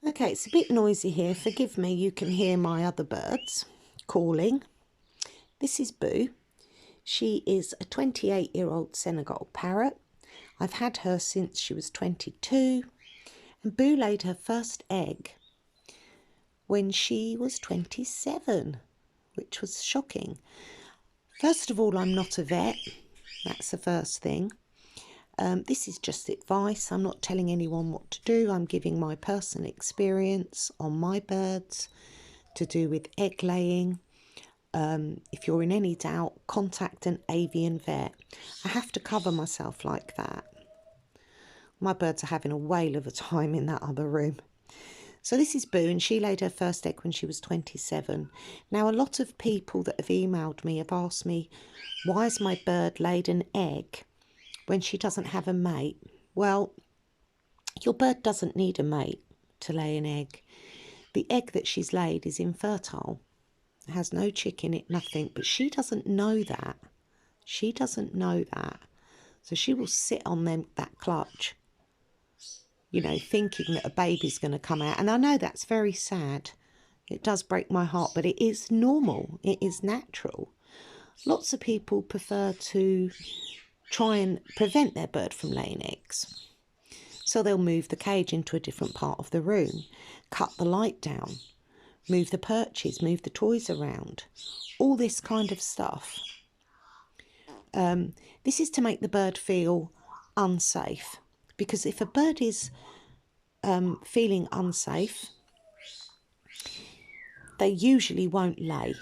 Okay, it's a bit noisy here. Forgive me, you can hear my other birds calling. This is Boo. She is a 28-year-old Senegal parrot. I've had her since she was 22, and Boo laid her first egg when she was 27, which was shocking. First of all, I'm not a vet. That's the first thing. This is just advice. I'm not telling anyone what to do. I'm giving my personal experience on my birds to do with egg laying. If you're in any doubt, contact an avian vet. I have to cover myself like that. My birds are having a whale of a time in that other room. So this is Boo, and she laid her first egg when she was 27. Now, a lot of people that have emailed me have asked me, why has my bird laid an egg when she doesn't have a mate? Well, your bird doesn't need a mate to lay an egg. The egg that she's laid is infertile. It has no chick in it, nothing, but she doesn't know that. She doesn't know that. So she will sit on that clutch, you know, thinking that a baby's going to come out. And I know that's very sad. It does break my heart, but it is normal. It is natural. Lots of people prefer to try and prevent their bird from laying eggs. So they'll move the cage into a different part of the room, cut the light down, move the perches, move the toys around, all this kind of stuff. This is to make the bird feel unsafe, because if a bird is feeling unsafe, they usually won't lay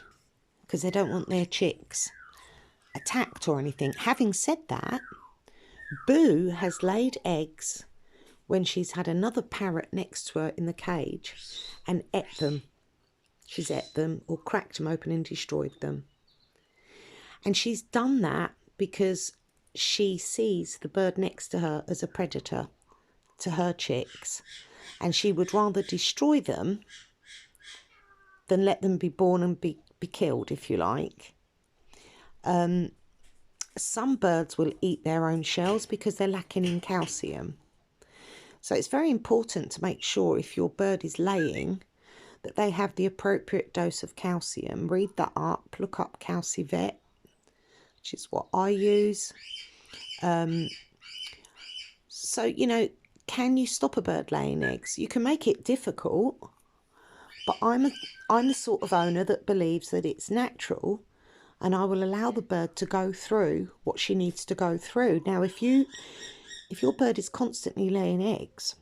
because they don't want their chicks attacked or anything. Having said that, Boo has laid eggs when she's had another parrot next to her in the cage and ate them. She's ate them or cracked them open and destroyed them. And she's done that because she sees the bird next to her as a predator to her chicks, and she would rather destroy them than let them be born and be killed, if you like. Some birds will eat their own shells because they're lacking in calcium. So it's very important to make sure if your bird is laying that they have the appropriate dose of calcium. Read that up, look up CalciVet, which is what I use. So, you know, can you stop a bird laying eggs? You can make it difficult, but I'm the sort of owner that believes that it's natural, and I will allow the bird to go through what she needs to go through. Now, if your bird is constantly laying eggs,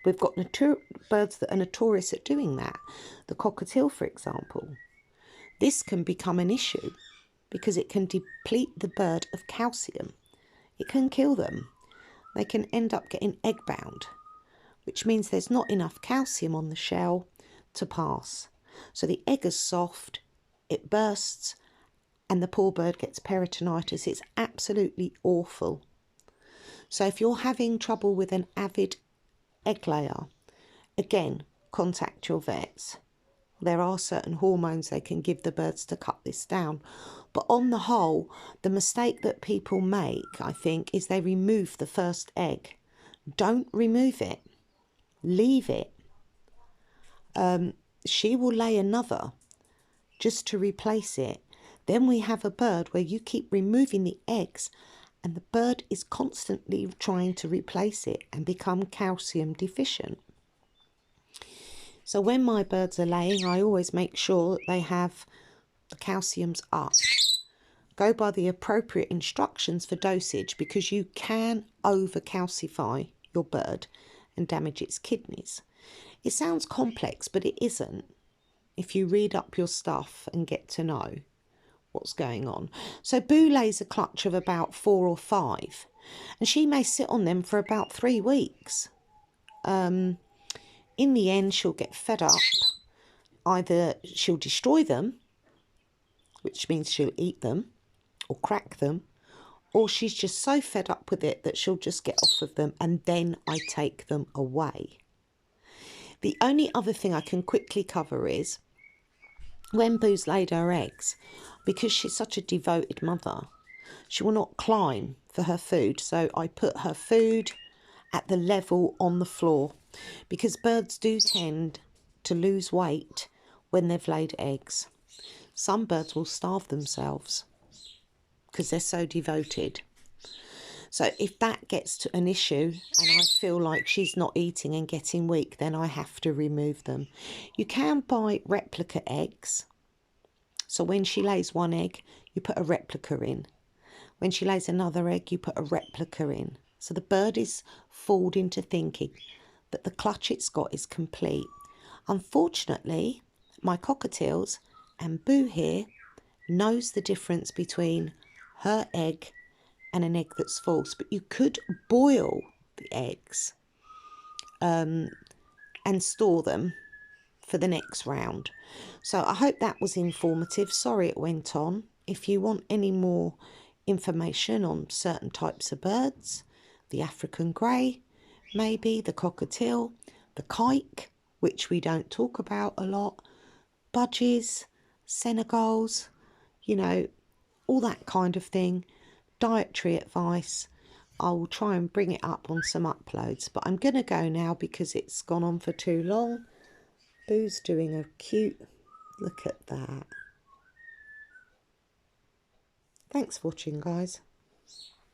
we've got birds that are notorious at doing that. The cockatiel, for example. This can become an issue because it can deplete the bird of calcium. It can kill them. They can end up getting egg bound, which means there's not enough calcium on the shell to pass. So the egg is soft, it bursts, and the poor bird gets peritonitis. It's absolutely awful. So if you're having trouble with an avid egg layer, again, contact your vets. There are certain hormones they can give the birds to cut this down. But on the whole, the mistake that people make, I think, is they remove the first egg. Don't remove it. Leave it. She will lay another just to replace it. Then we have a bird where you keep removing the eggs and the bird is constantly trying to replace it and become calcium deficient. So when my birds are laying, I always make sure that they have the calciums up. Go by the appropriate instructions for dosage, because you can over-calcify your bird and damage its kidneys. It sounds complex, but it isn't if you read up your stuff and get to know what's going on. So Boo lays a clutch of about 4 or 5, and she may sit on them for about 3 weeks. In the end, she'll get fed up. Either she'll destroy them, which means she'll eat them or crack them, or she's just so fed up with it that she'll just get off of them, and then I take them away. The only other thing I can quickly cover is when Boo's laid her eggs, because she's such a devoted mother, she will not climb for her food. So I put her food at the level on the floor, because birds do tend to lose weight when they've laid eggs. Some birds will starve themselves because they're so devoted. So if that gets to an issue and I feel like she's not eating and getting weak, then I have to remove them. You can buy replica eggs. So when she lays one egg, you put a replica in. When she lays another egg, you put a replica in. So the bird is fooled into thinking that the clutch it's got is complete. Unfortunately, my cockatiels and Boo here knows the difference between her egg and an egg that's false. But you could boil the eggs and store them for the next round. So I hope that was informative. Sorry it went on. If you want any more information on certain types of birds, the African grey, maybe the cockatiel, the kike, which we don't talk about a lot, budgies, Senegals, you know, all that kind of thing, dietary advice, I will try and bring it up on some uploads. But I'm going to go now because it's gone on for too long. Boo's doing a cute, look at that. Thanks for watching, guys.